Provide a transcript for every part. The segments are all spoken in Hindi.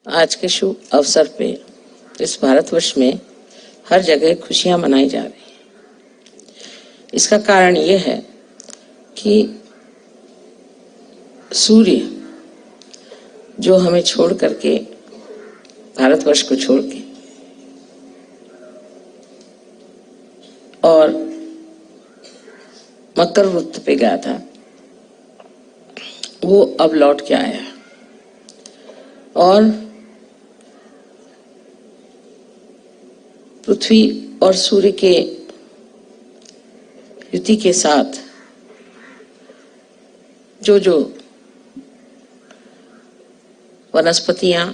आज के शुभ अवसर पे इस भारतवर्ष में हर जगह खुशियां मनाई जा रही हैं। इसका कारण ये है कि सूर्य जो हमें छोड़ करके, भारतवर्ष को छोड़ के और मकर वृत्त पे गया था, वो अब लौट के आया और पृथ्वी और सूर्य के युति के साथ जो जो वनस्पतियां,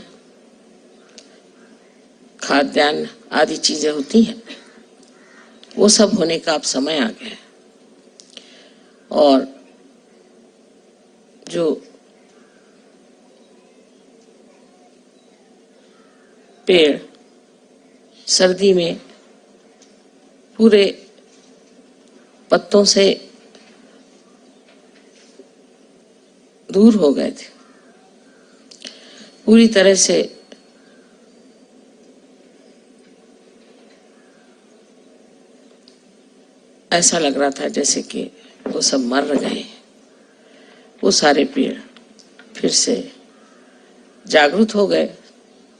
खाद्यान्न आदि चीजें होती हैं, वो सब होने का अब समय आ गया है। और जो पेड़ सर्दी में पूरे पत्तों से दूर हो गए थे, पूरी तरह से ऐसा लग रहा था जैसे कि वो सब मर गए। वो सारे पेड़ फिर से जागृत हो गए,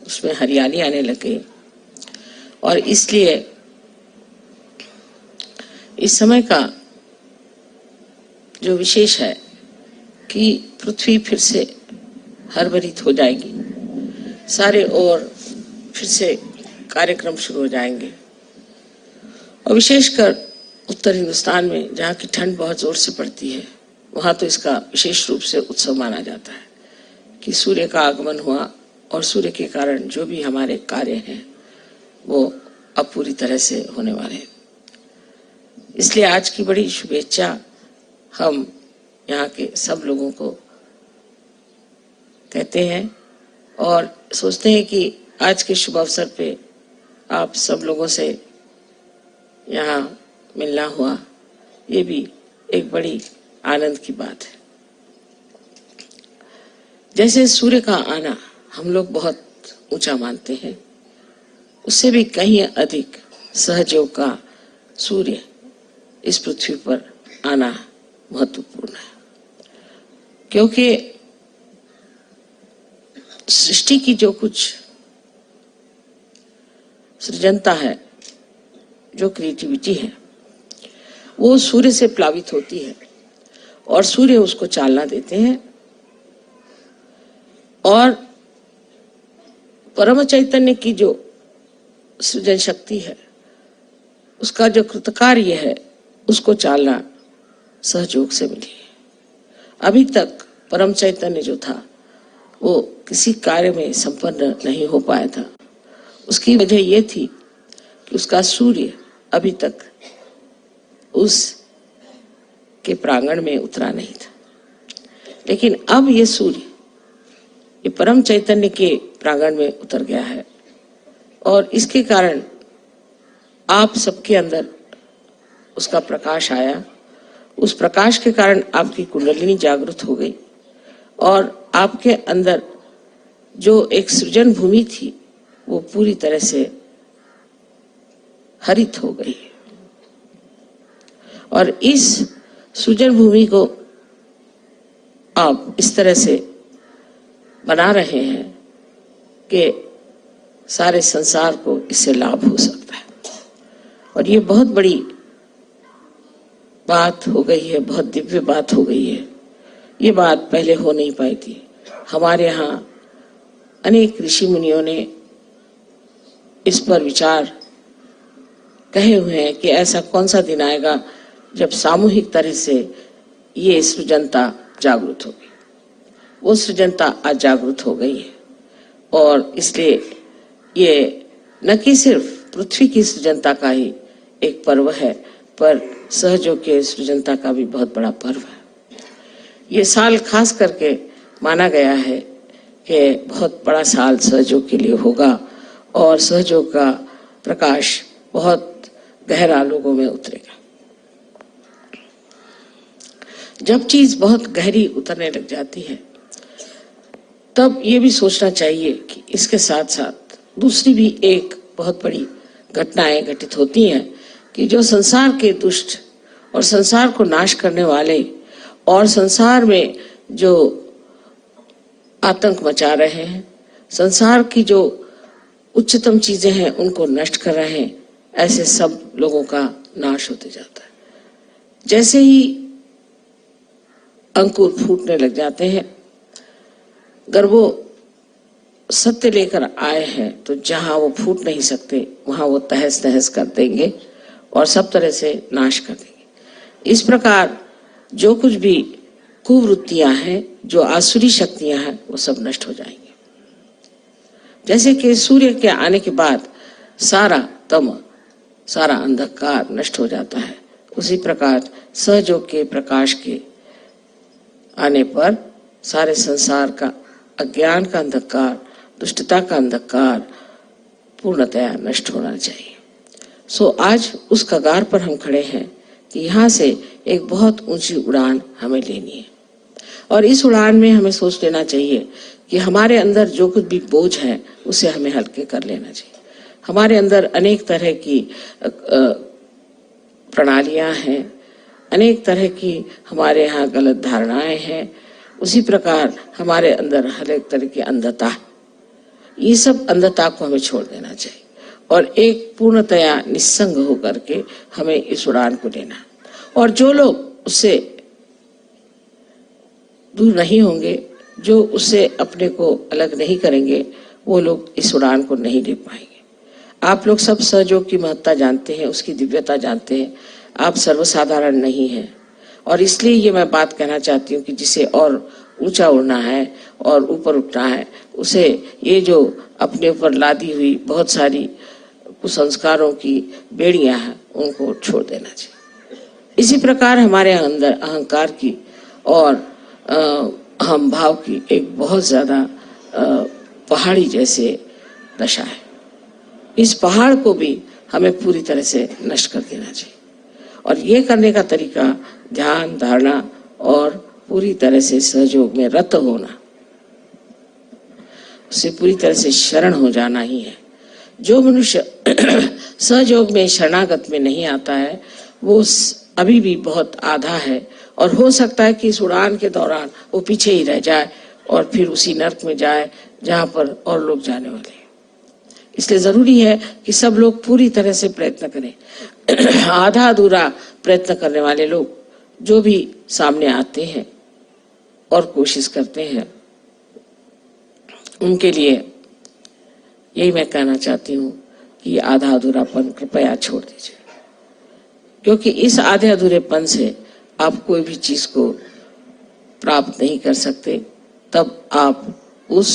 उसमें हरियाली आने लगी। और इसलिए इस समय का जो विशेष है कि पृथ्वी फिर से हरभरित हो जाएगी, सारे ओर फिर से कार्यक्रम शुरू हो जाएंगे। और विशेषकर उत्तर हिंदुस्तान में, जहाँ की ठंड बहुत जोर से पड़ती है, वहाँ तो इसका विशेष रूप से उत्सव माना जाता है कि सूर्य का आगमन हुआ और सूर्य के कारण जो भी हमारे कार्य हैं वो अब पूरी तरह से होने वाले हैं। इसलिए आज की बड़ी शुभेच्छा हम यहाँ के सब लोगों को कहते हैं और सोचते हैं कि आज के शुभ अवसर पे आप सब लोगों से यहाँ मिलना हुआ, ये भी एक बड़ी आनंद की बात है। जैसे सूर्य का आना हम लोग बहुत ऊंचा मानते हैं, उससे भी कहीं अधिक सहयोग का सूर्य इस पृथ्वी पर आना महत्वपूर्ण है, क्योंकि सृष्टि की जो कुछ सृजनता है, जो क्रिएटिविटी है, वो सूर्य से प्लावित होती है और सूर्य उसको चालना देते हैं। और परम चैतन्य की जो सृजन शक्ति है, उसका जो कृतकार्य है, उसको चालना सहयोग से मिली है। अभी तक परम चैतन्य जो था वो किसी कार्य में संपन्न नहीं हो पाया था। उसकी वजह ये थी कि उसका सूर्य अभी तक उस के प्रांगण में उतरा नहीं था। लेकिन अब ये सूर्य ये परम चैतन्य के प्रांगण में उतर गया है और इसके कारण आप सबके अंदर उसका प्रकाश आया। उस प्रकाश के कारण आपकी कुंडलिनी जागृत हो गई और आपके अंदर जो एक सृजन भूमि थी वो पूरी तरह से हरित हो गई। और इस सृजन भूमि को आप इस तरह से बना रहे हैं कि सारे संसार को इससे लाभ हो सकता है। और ये बहुत बड़ी बात हो गई है, बहुत दिव्य बात हो गई है। ये बात पहले हो नहीं पाई थी। हमारे यहाँ अनेक ऋषि मुनियों ने इस पर विचार कहे हुए हैं कि ऐसा कौन सा दिन आएगा जब सामूहिक तरह से ये सृजनता जागृत होगी। वो सृजनता आज जागृत हो गई है और इसलिए ये न कि सिर्फ पृथ्वी की सृजनता का ही एक पर्व है, पर सहयोग के सृजनता का भी बहुत बड़ा पर्व है। ये साल खास करके माना गया है कि बहुत बड़ा साल सहयोग के लिए होगा और सहयोग का प्रकाश बहुत गहरा लोगों में उतरेगा। जब चीज बहुत गहरी उतरने लग जाती है तब ये भी सोचना चाहिए कि इसके साथ साथ दूसरी भी एक बहुत बड़ी घटनाएं घटित होती हैं कि जो संसार के दुष्ट और संसार को नाश करने वाले और संसार में जो आतंक मचा रहे हैं, संसार की जो उच्चतम चीजें हैं उनको नष्ट कर रहे हैं, ऐसे सब लोगों का नाश होते जाता है। जैसे ही अंकुर फूटने लग जाते हैं, अगर वो सत्य लेकर आए हैं तो जहां वो फूट नहीं सकते वहां वो तहस नहस कर देंगे और सब तरह से नाश कर देंगे। इस प्रकार जो कुछ भी कुवृत्तियां हैं, जो आसुरी शक्तियां हैं, वो सब नष्ट हो जाएंगे। जैसे कि सूर्य के आने के बाद सारा तम, सारा अंधकार नष्ट हो जाता है, उसी प्रकार सहयोग के प्रकाश के आने पर सारे संसार का अज्ञान का अंधकार, दुष्टता का अंधकार पूर्णतया नष्ट होना चाहिए। सो आज उस कगार पर हम खड़े हैं कि यहाँ से एक बहुत ऊंची उड़ान हमें लेनी है और इस उड़ान में हमें सोच लेना चाहिए कि हमारे अंदर जो कुछ भी बोझ है उसे हमें हल्के कर लेना चाहिए। हमारे अंदर अनेक तरह की प्रणालियां हैं, अनेक तरह की हमारे यहाँ गलत धारणाएं हैं, उसी प्रकार हमारे अंदर हर एक तरह की अंधता, ये सब अंधता को हमें छोड़ देना चाहिए और एक पूर्णतया निस्संग होकर के हमें इस उड़ान को लेना। और जो लोग उससे दूर नहीं होंगे, जो उससे अपने को अलग नहीं करेंगे, वो लोग इस उड़ान को नहीं ले पाएंगे। आप लोग सब सहयोग की महत्ता जानते हैं, उसकी दिव्यता जानते हैं। आप सर्वसाधारण नहीं हैं और इसलिए ये मैं बात कहना चाहती हूँ कि जिसे और ऊंचा उड़ना है और ऊपर उठना है, उसे ये जो अपने ऊपर लादी हुई बहुत सारी कुसंस्कारों की बेड़ियां हैं उनको छोड़ देना चाहिए। इसी प्रकार हमारे अंदर अहंकार की और अहम भाव की एक बहुत ज्यादा पहाड़ी जैसे दशा है। इस पहाड़ को भी हमें पूरी तरह से नष्ट कर देना चाहिए और ये करने का तरीका ध्यान, धारणा और पूरी तरह से सहयोग में रत होना, उससे पूरी तरह से शरण हो जाना ही है। जो मनुष्य सहयोग में शरणागत में नहीं आता है वो अभी भी बहुत आधा है और हो सकता है कि इस उड़ान के दौरान वो पीछे ही रह जाए और फिर उसी नर्क में जाए जहां पर और लोग जाने वाले हैं। इसलिए जरूरी है कि सब लोग पूरी तरह से प्रयत्न करें। आधा अधूरा प्रयत्न करने वाले लोग जो भी सामने आते हैं और कोशिश करते हैं, उनके लिए यही मैं कहना चाहती हूँ कि आधा अधूरापन कृपया छोड़ दीजिए, क्योंकि इस आधे अधूरेपन से आप कोई भी चीज को प्राप्त नहीं कर सकते। तब आप उस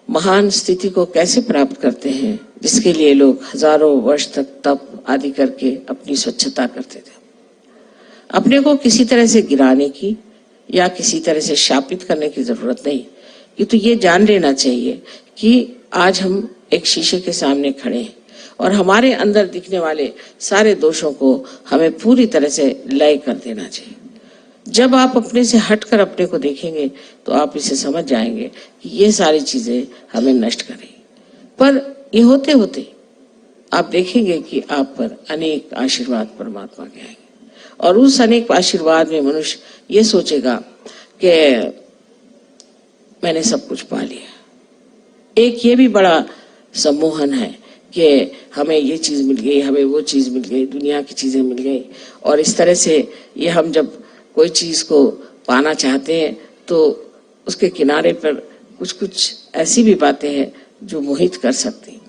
महान स्थिति को कैसे प्राप्त करते हैं जिसके लिए लोग हजारों वर्ष तक तप आदि करके अपनी स्वच्छता करते थे। अपने को किसी तरह से गिराने की या किसी तरह से शापित करने की जरूरत नहीं, कि तो ये जान लेना चाहिए कि आज हम एक शीशे के सामने खड़े हैं और हमारे अंदर दिखने वाले सारे दोषों को हमें पूरी तरह से लय कर देना चाहिए। जब आप अपने से हटकर अपने को देखेंगे तो आप इसे समझ जाएंगे कि ये सारी चीजें हमें नष्ट करेंगी। पर ये होते होते आप देखेंगे कि आप पर अनेक आशीर्वाद परमात्मा के आएंगे और उस अनेक आशीर्वाद में मनुष्य ये सोचेगा कि मैंने सब कुछ पा लिया। एक ये भी बड़ा सम्मोहन है कि हमें ये चीज मिल गई, हमें वो चीज मिल गई, दुनिया की चीजें मिल गई और इस तरह से ये हम जब कोई चीज को पाना चाहते हैं तो उसके किनारे पर कुछ कुछ ऐसी भी बातें हैं जो मोहित कर सकती हैं,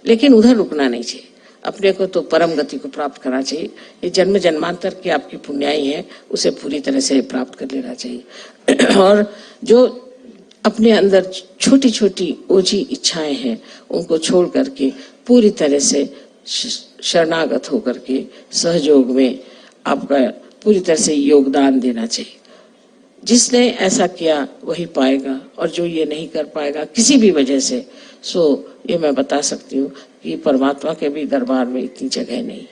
लेकिन उधर रुकना नहीं चाहिए। अपने को तो परम गति को प्राप्त करना चाहिए। ये जन्म जन्मांतर की आपकी पुण्याई है, उसे पूरी तरह से प्राप्त कर लेना चाहिए। और जो अपने अंदर छोटी छोटी ओझी इच्छाएं हैं उनको छोड़ करके पूरी तरह से शरणागत होकर के सहयोग में आपका पूरी तरह से योगदान देना चाहिए। जिसने ऐसा किया वही पाएगा और जो ये नहीं कर पाएगा किसी भी वजह से, सो ये मैं बता सकती हूँ कि परमात्मा के भी दरबार में इतनी जगह नहीं।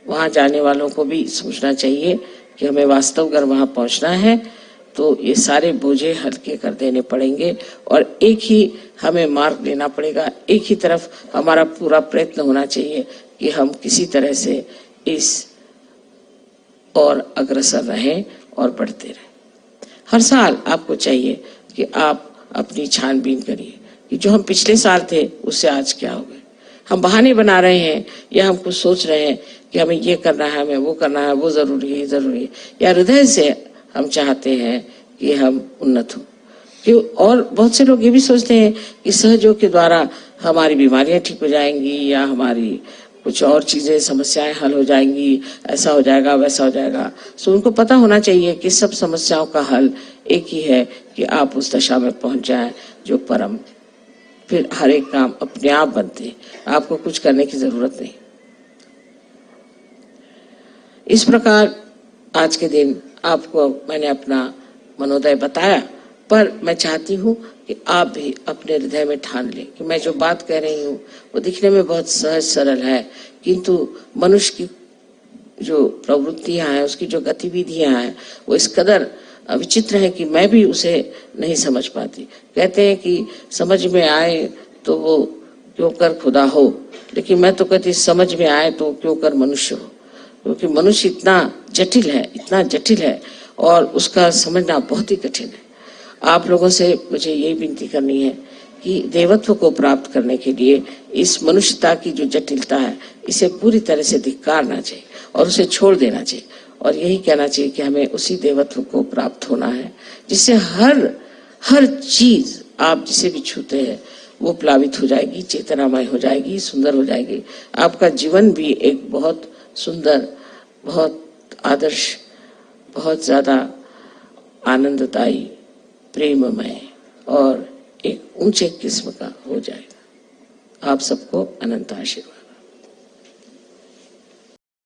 वहां जाने वालों को भी सोचना चाहिए कि हमें वास्तव अगर वहां पहुंचना है तो ये सारे बोझे हल्के कर देने पड़ेंगे और एक ही हमें मार्ग लेना पड़ेगा, एक ही तरफ हमारा पूरा प्रयत्न होना चाहिए कि हम किसी तरह से इस और अग्रसर रहें और बढ़ते रहें। हर साल आपको चाहिए कि आप अपनी छानबीन करिए कि जो हम पिछले साल थे उससे आज क्या हो गए। हम बहाने बना रहे हैं या हम कुछ सोच रहे हैं कि हमें ये करना है, हमें वो करना है, वो जरूरी है, ये जरूरी है, या हृदय से हम चाहते हैं कि हम उन्नत हो। क्यों? और बहुत से लोग ये भी सोचते हैं कि सहयोग के द्वारा हमारी बीमारियां ठीक हो जाएंगी या हमारी कुछ और चीजें, समस्याएं हल हो जाएंगी, ऐसा हो जाएगा, वैसा हो जाएगा। सो उनको पता होना चाहिए कि सब समस्याओं का हल एक ही है कि आप उस दशा में पहुंच जाएं जो परम, फिर हर एक काम अपने आप बनते, आपको कुछ करने की जरूरत नहीं। इस प्रकार आज के दिन आपको मैंने अपना मनोदय बताया, पर मैं चाहती हूँ कि आप भी अपने हृदय में ठान लें कि मैं जो बात कह रही हूँ वो दिखने में बहुत सहज सरल है, किंतु मनुष्य की जो प्रवृत्तियां हैं, उसकी जो गतिविधियां हैं, वो इस कदर विचित्र है कि मैं भी उसे नहीं समझ पाती। कहते हैं कि समझ में आए तो वो क्यों कर खुदा हो, लेकिन मैं तो कहती समझ में आए तो क्यों कर मनुष्य हो, क्योंकि मनुष्य इतना जटिल है, इतना जटिल है और उसका समझना बहुत ही कठिन है। आप लोगों से मुझे यही विनती करनी है कि देवत्व को प्राप्त करने के लिए इस मनुष्यता की जो जटिलता है, इसे पूरी तरह से धिक्कारना चाहिए और उसे छोड़ देना चाहिए और यही कहना चाहिए कि हमें उसी देवत्व को प्राप्त होना है जिससे हर चीज आप जिसे भी छूते हैं वो प्लावित हो जाएगी, चेतनामय हो जाएगी, सुंदर हो जाएगी। आपका जीवन भी एक बहुत सुंदर, बहुत आदर्श, बहुत ज्यादा आनंददायी, प्रेममय और एक ऊंचे किस्म का हो जाएगा। आप सबको अनंत आशीर्वाद।